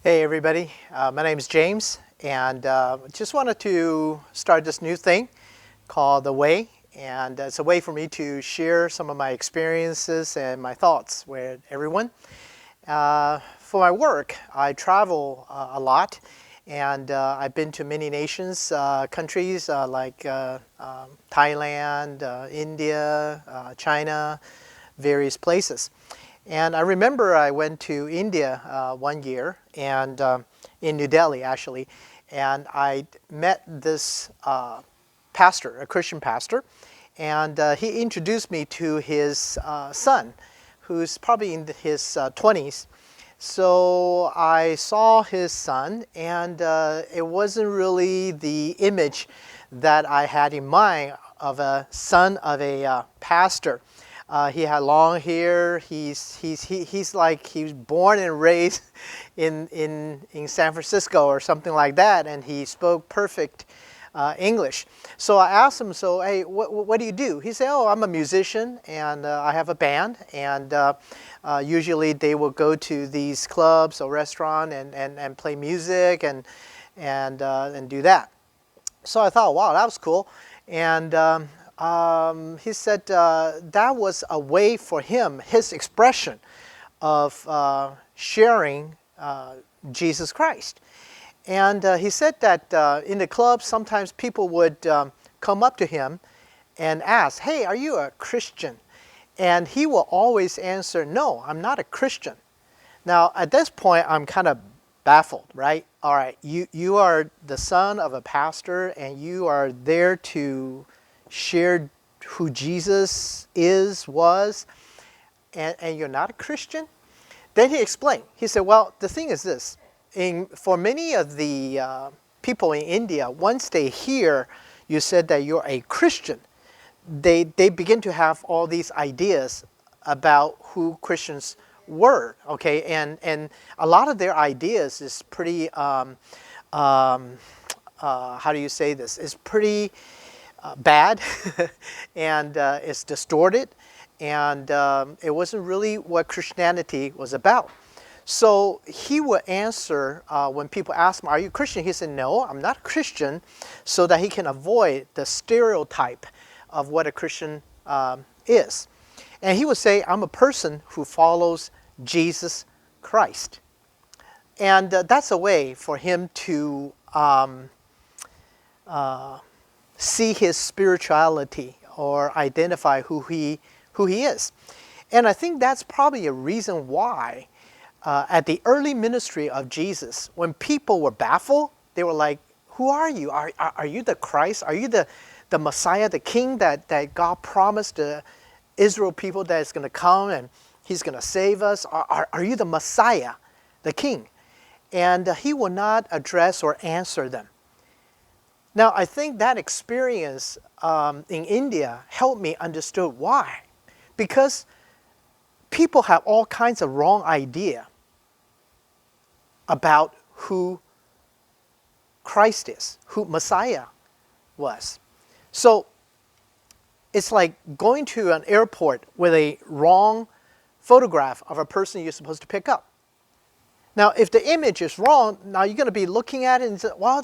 Hey everybody, my name is James, and just wanted to start this new thing called The Way, and it's a way for me to share some of my experiences and my thoughts with everyone. For my work, I travel a lot, and I've been to many nations, countries like Thailand, India, China, various places. And I remember I went to India one year, and in New Delhi actually, and I met this pastor, a Christian pastor, and he introduced me to his son, who's probably in his 20s. So I saw his son, and it wasn't really the image that I had in mind of a son of a pastor. He had long hair. He's like he was born and raised in San Francisco or something like that, and he spoke perfect English. So I asked him, so hey, what do you do? He said, oh, I'm a musician, and I have a band, and usually they will go to these clubs or restaurant and play music and do that. So I thought, wow, that was cool. And he said that was a way for him, his expression of sharing Jesus Christ. And he said that in the club, sometimes people would come up to him and ask, hey, are you a Christian? And he will always answer, no, I'm not a Christian. Now, at this point, I'm kind of baffled, right? All right, you are the son of a pastor, and you are there to share who Jesus was, and you're not a Christian? Then he explained. He said, well, the thing is this. For many of the people in India, once they hear you said that you're a Christian, they begin to have all these ideas about who Christians were, okay? And a lot of their ideas is pretty, how do you say this? It's pretty bad, and it's distorted, and it wasn't really what Christianity was about. So he would answer when people ask him, are you Christian? He said, no, I'm not a Christian, so that he can avoid the stereotype of what a Christian is. And he would say, I'm a person who follows Jesus Christ. And that's a way for him to see his spirituality or identify who he is. And I think that's probably a reason why at the early ministry of Jesus, when people were baffled, they were like, who are you? Are you the Christ? Are you the Messiah, the King that God promised the Israel people that is going to come and he's going to save us? Are you the Messiah, the King? And he will not address or answer them. Now, I think that experience in India helped me understand why. Because people have all kinds of wrong idea about who Christ is, who Messiah was. So it's like going to an airport with a wrong photograph of a person you're supposed to pick up. Now, if the image is wrong, now you're going to be looking at it and say, well,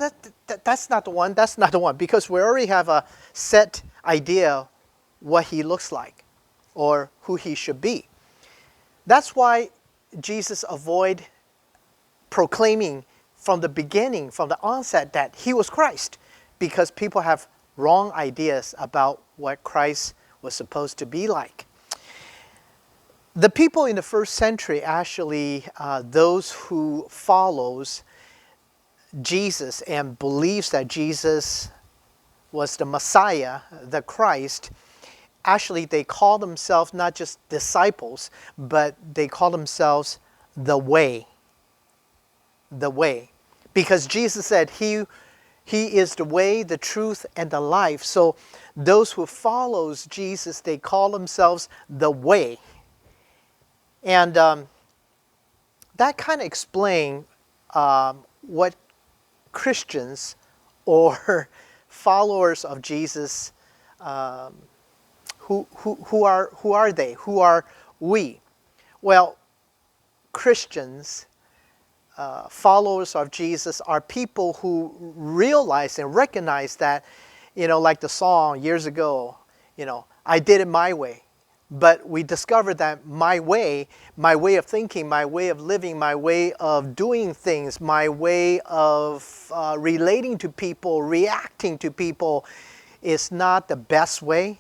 that's not the one, that's not the one, because we already have a set idea what he looks like or who he should be. That's why Jesus avoided proclaiming from the beginning, from the onset, that he was Christ, because people have wrong ideas about what Christ was supposed to be like. The people in the first century, actually, those who follows Jesus and believes that Jesus was the Messiah, the Christ, actually they call themselves not just disciples, but they call themselves the Way. The Way. Because Jesus said he is the way, the truth, and the life. So those who follows Jesus, they call themselves the Way. And that kind of explains what Christians or followers of Jesus, who are they? Who are we? Well, Christians followers of Jesus are people who realize and recognize that, like the song years ago, I did it my way. But we discovered that my way of thinking, my way of living, my way of doing things, my way of relating to people, reacting to people is not the best way.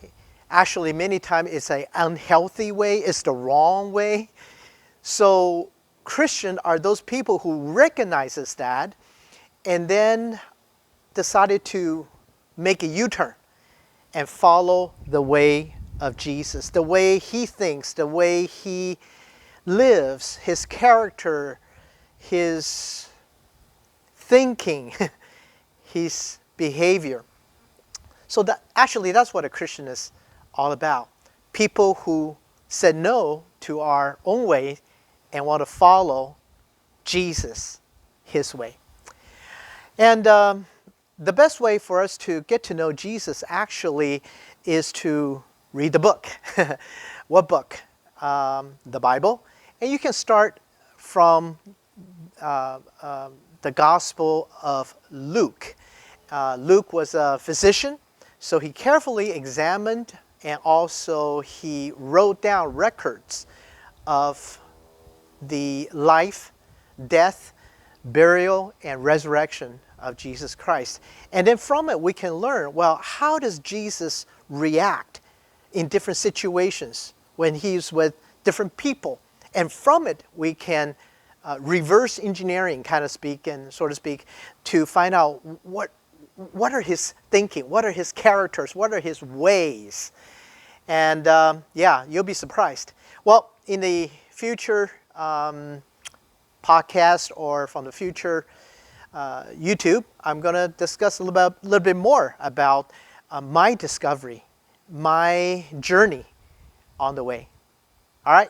Actually, many times it's an unhealthy way, it's the wrong way. So Christians are those people who recognizes that and then decided to make a U-turn and follow the way of Jesus, the way he thinks, the way he lives, his character, his thinking, his behavior. So that's what a Christian is all about. People who said no to our own way and want to follow Jesus, his way. And the best way for us to get to know Jesus actually is to read the book. What book? The Bible. And you can start from the Gospel of Luke. Luke was a physician, so he carefully examined and also he wrote down records of the life, death, burial, and resurrection of Jesus Christ. And then from it we can learn, well, how does Jesus react in different situations when he's with different people? And from it we can reverse engineering, kind of speak, and so to speak, to find out what are his thinking, what are his characters, what are his ways. And you'll be surprised. Well, in the future podcast or from the future YouTube, I'm going to discuss a little bit more about my discovery, my journey on the way. All right,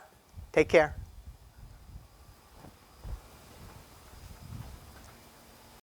take care.